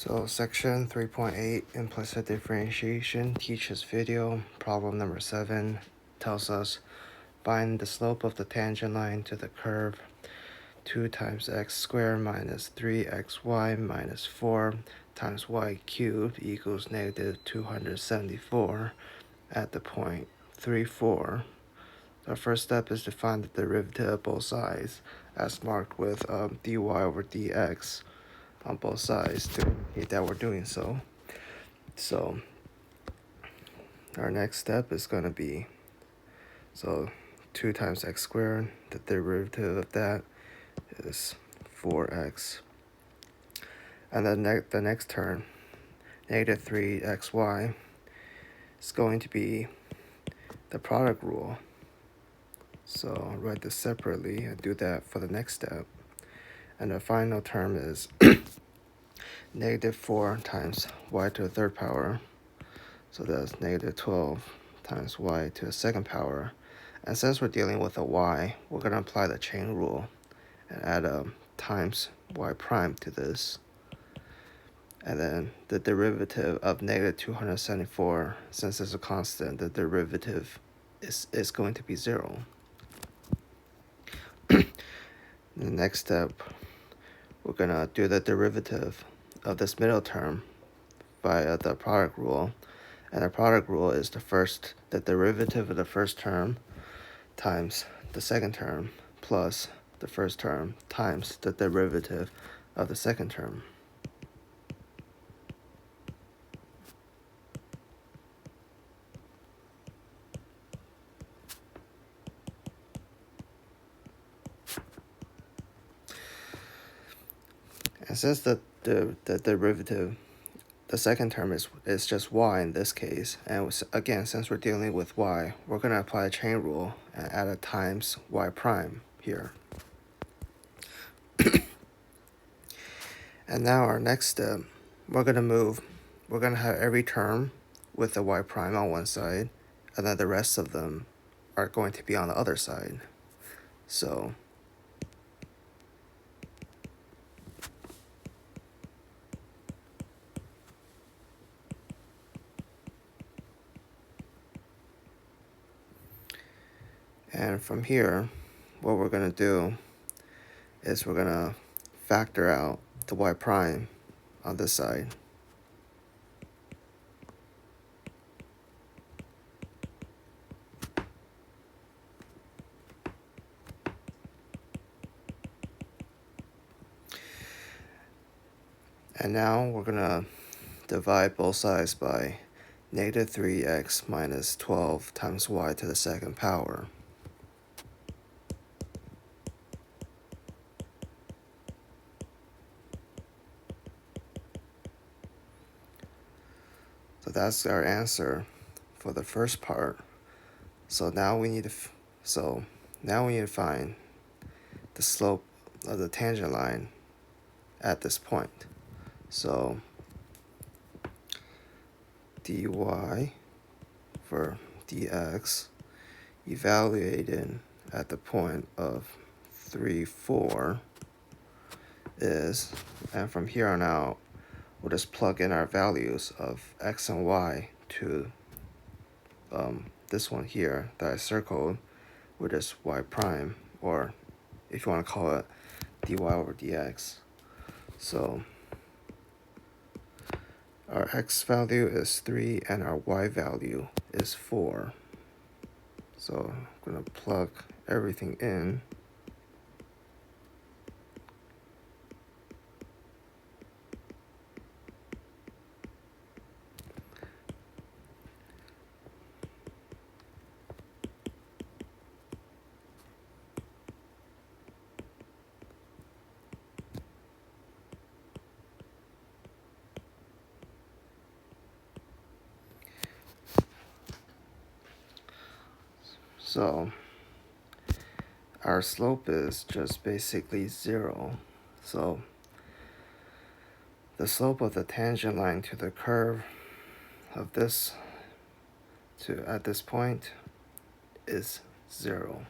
So section 3.8 implicit differentiation teaches video. Problem number 7 tells us find the slope of the tangent line to the curve 2 times x squared minus 3xy minus 4 times y cubed equals negative 274 at the point 3, 4. The first step is to find the derivative of both sides as marked with dy over dx on both sides to indicate that we're doing so. So our next step is going to be, 2 times x squared, the derivative of that is 4x. And then the next term, negative 3xy, is going to be the product rule. So I'll write this separately and do that for the next step. And the final term is negative 4 times y to the third power. So that's negative 12 times y to the second power. And since we're dealing with a y, we're going to apply the chain rule and add times y prime to this. And then the derivative of negative 274, since it's a constant, the derivative is going to be 0. The next step, we're going to do the derivative of this middle term via the product rule. And the product rule is the derivative of the first term times the second term plus the first term times the derivative of the second term. And since the derivative, the second term is just y in this case, and again, since we're dealing with y, we're going to apply a chain rule and add a times y prime here. And now our next step, we're going to have every term with the y prime on one side, and then the rest of them are going to be on the other side. So and from here, what we're going to do is we're going to factor out the y prime on this side. And now we're going to divide both sides by negative 3x minus 12 times y to the second power. So that's our answer for the first part. So now we need to find the slope of the tangent line at this point. So dy for dx evaluated at the point of 3, 4 is, and from here on out, we'll just plug in our values of x and y to this one here that I circled, which is y prime, or if you want to call it dy over dx. So our x value is 3 and our y value is 4. So I'm going to plug everything in. So our slope is just basically 0. So the slope of the tangent line to the curve of this at this point is 0.